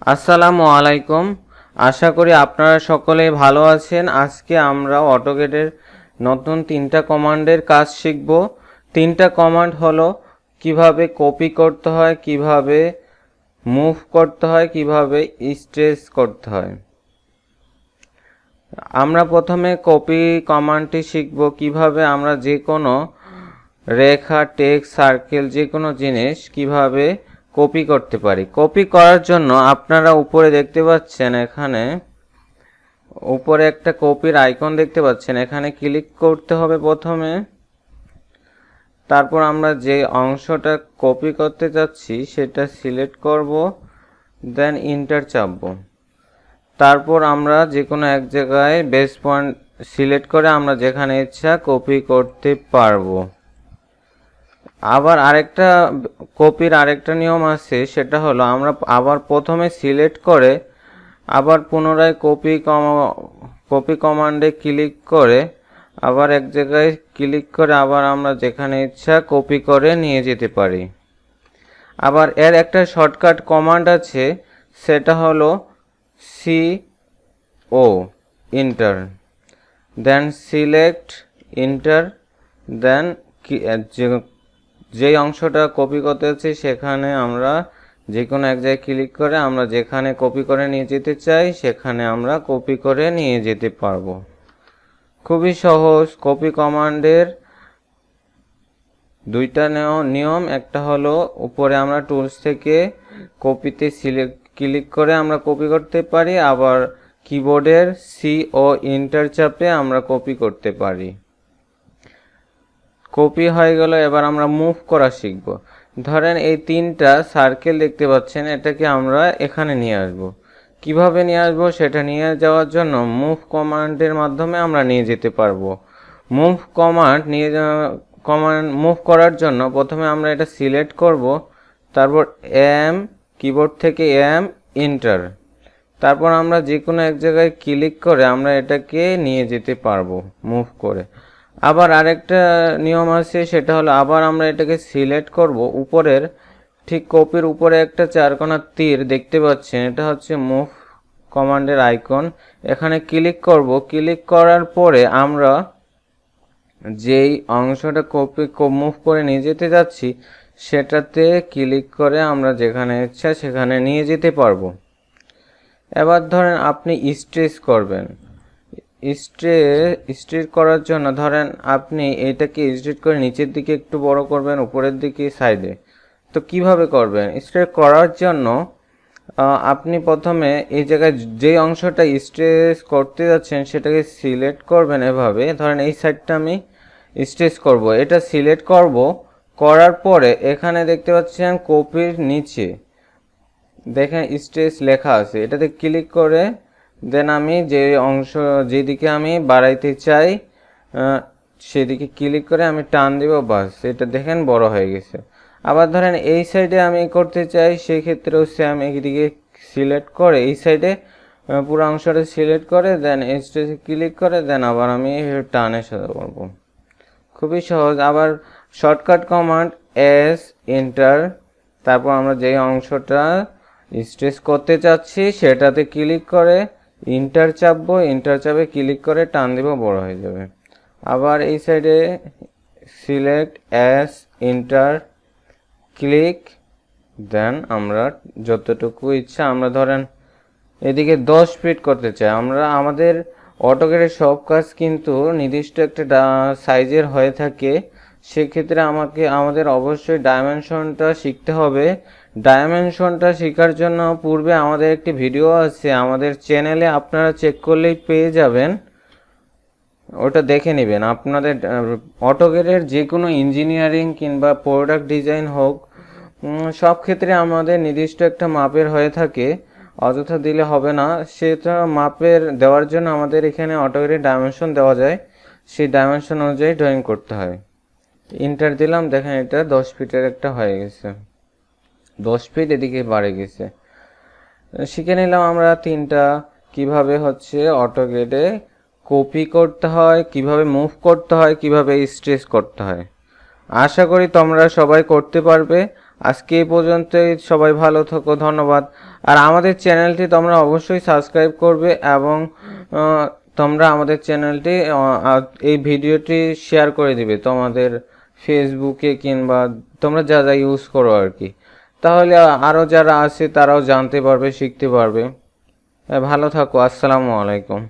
আসসালামু আলাইকুম। আশা করি আপনারা সকলেই ভালো আছেন। আজকে আমরা অটোক্যাডের নতুন 3টা কমান্ডের কাজ শিখব। 3টা কমান্ড হলো কিভাবে কপি করতে হয়, কিভাবে মুভ করতে হয়, কিভাবে স্ট্রেচ করতে হয়। আমরা প্রথমে কপি কমান্ডটি শিখব, কিভাবে আমরা যে কোনো রেখা, টেক্সট, সার্কেল যে কোনো জিনিস কিভাবে কপি করতে পারি। কপি করার জন্য আপনারা উপরে দেখতে পাচ্ছেন, এখানে উপরে একটা কপির আইকন দেখতে পাচ্ছেন, এখানে ক্লিক করতে হবে প্রথমে। তারপর আমরা যে অংশটা কপি করতে যাচ্ছি সেটা সিলেক্ট করব, দেন ইন্টার চাপব। তারপর আমরা যে কোনো এক জায়গায় বেস পয়েন্ট সিলেক্ট করে আমরা যেখানে ইচ্ছা কপি করতে পারবো। আবার আরেকটা কপির আরেকটা নিয়ম আছে, সেটা হলো আমরা আবার প্রথমে সিলেক্ট করে আবার পুনরায় কপি কমান্ডে ক্লিক করে আবার এক জায়গায় ক্লিক করে আবার আমরা যেখানে ইচ্ছা কপি করে নিয়ে যেতে পারি। আবার এর একটা শর্টকাট কমান্ড আছে, সেটা হলো CO enter, then select enter, then যেই অংশটা কপি করতে যাচ্ছি সেখানে আমরা যে কোনো এক জায়গায় ক্লিক করে আমরা যেখানে কপি করে নিয়ে যেতে চাই সেখানে আমরা কপি করে নিয়ে যেতে পারবো। খুবই সহজ। কপি কমান্ডের দুইটা নিয়ম, একটা হলো উপরে আমরা টুলস থেকে কপিতে ক্লিক করে আমরা কপি করতে পারি, আবার কিবোর্ডের CO ইন্টার চাপে আমরা কপি করতে পারি। কপি হয়ে গেল, এবার আমরা মুভ করা শিখব। ধরেন এই 3টা সার্কেল দেখতে পাচ্ছেন, এটাকে আমরা এখানে নিয়ে আসব। কিভাবে নিয়ে আসব সেটা নিয়ে যাওয়ার জন্য মুভ কমান্ডের মাধ্যমে আমরা নিয়ে যেতে পারবো। মুভ করার জন্য প্রথমে আমরা এটা সিলেক্ট করব, তারপর কিবোর্ড থেকে ইন্টার, তারপর আমরা যে কোনো এক জায়গায় ক্লিক করে আমরা এটাকে নিয়ে যেতে পারবো মুভ করে। আবার আরেকটা নিয়ম আছে, সেটা হলো আবার আমরা এটাকে সিলেক্ট করব, উপরের ঠিক কপির উপরে একটা 4 কোণা তীর দেখতে পাচ্ছেন, এটা হচ্ছে মুভ কমান্ডের আইকন। এখানে ক্লিক করব, ক্লিক করার পরে আমরা যেই অংশটা মুভ করে নিয়ে যেতে যাচ্ছি সেটাতে ক্লিক করে আমরা যেখানে ইচ্ছা সেখানে নিয়ে যেতে পারবো। এবার ধরেন আপনি স্ট্রেচ করবেন। স্ট্রেচ করার জন্য ধরেন আপনি এটাকে স্ট্রেচ করে নিচের দিকে একটু বড় করবেন, উপরের দিকে সাইডে। তো কিভাবে করবেন? স্ট্রেচ করার জন্য আপনি প্রথমে এই জায়গায় যে অংশটা স্ট্রেচ করতে যাচ্ছেন সেটাকে সিলেক্ট করবেন এভাবে। ধরেন এই সাইডটা আমি স্ট্রেচ করব, এটা সিলেক্ট করব, করার পরে এখানে দেখতে পাচ্ছেন কপির নিচে দেখেন স্ট্রেচ লেখা আছে, এটাতে ক্লিক করে দেন আমি যে অংশ যেদিকে আমি বাড়াইতে চাই সেদিকে ক্লিক করে আমি টান দিব, বাস এটা দেখেন বড় হয়ে গেছে। আবার ধরেন এই সাইডে আমি করতে চাই, সেই ক্ষেত্রেও সেম এইদিকে সিলেক্ট করে এই সাইডে পুরো অংশটা সিলেক্ট করে দেন স্ট্রেচে ক্লিক করে দেন আবার আমি টানে সাথে করব। খুবই সহজ। আবার শর্টকাট কমান্ড এন্টার, তারপর আমরা যেই অংশটা স্ট্রেচ করতে চাচ্ছি সেটাতে ক্লিক করে ইন্টার চাপবো, ইন্টার চাপে ক্লিক করে টান দিব, বড় হয়ে যাবে। আবার এই সাইডে সিলেক্ট ইন্টার ক্লিক, দেন আমরা যতটুকু ইচ্ছা আমরা ধরেন এদিকে 10 ফিট করতে চাই। আমরা আমাদের অটোক্যাডের সব কাজ কিন্তু নির্দিষ্ট একটা সাইজের হয়ে থাকে, সেক্ষেত্রে আমাদের অবশ্যই ডাইমেনশনটা শিখতে হবে। ডাইমেনশনটা শেখার জন্য পূর্বে আমাদের একটি ভিডিও আছে আমাদের চ্যানেলে, আপনারা চেক করলেই পেয়ে যাবেন, ওটা দেখে নেবেন। আপনাদের অটোক্যাডের যে কোনো ইঞ্জিনিয়ারিং কিংবা প্রোডাক্ট ডিজাইন হোক, সব ক্ষেত্রে আমাদের নির্দিষ্ট একটা মাপের হয়ে থাকে, অযথা দিলে হবে না। সেটা মাপের দেওয়ার জন্য আমাদের এখানে অটোক্যাডের ডাইমেনশন দেওয়া যায়, সেই ডাইমেনশন অনুযায়ী ড্রয়িং করতে হয়। ইন্টার দিলাম, দেখেন এটা 10 ফিটের একটা হয়ে গেছে, 10 ফিট এদিকে বাড়ে গেছে। শিখে নিলাম আমরা 3টা কিভাবে হচ্ছে অটোক্যাডে কপি করতে হয়, কিভাবে মুভ করতে হয়, কিভাবে স্ট্রেচ করতে হয়। আশা করি তোমরা সবাই করতে পারবে। আজকে এই পর্যন্তই, সবাই ভালো থাকো, ধন্যবাদ। আর আমাদের চ্যানেলটি তোমরা অবশ্যই সাবস্ক্রাইব করবে এবং তোমরা আমাদের চ্যানেলটি এই ভিডিওটি শেয়ার করে দিবে তোমাদের ফেসবুকে কিংবা তোমরা যা যা ইউজ করো আর কি, তাহলে আরও যারা আছে তারাও জানতে পারবে, শিখতে পারবে। ভালো থাকো, আসসালামু আলাইকুম।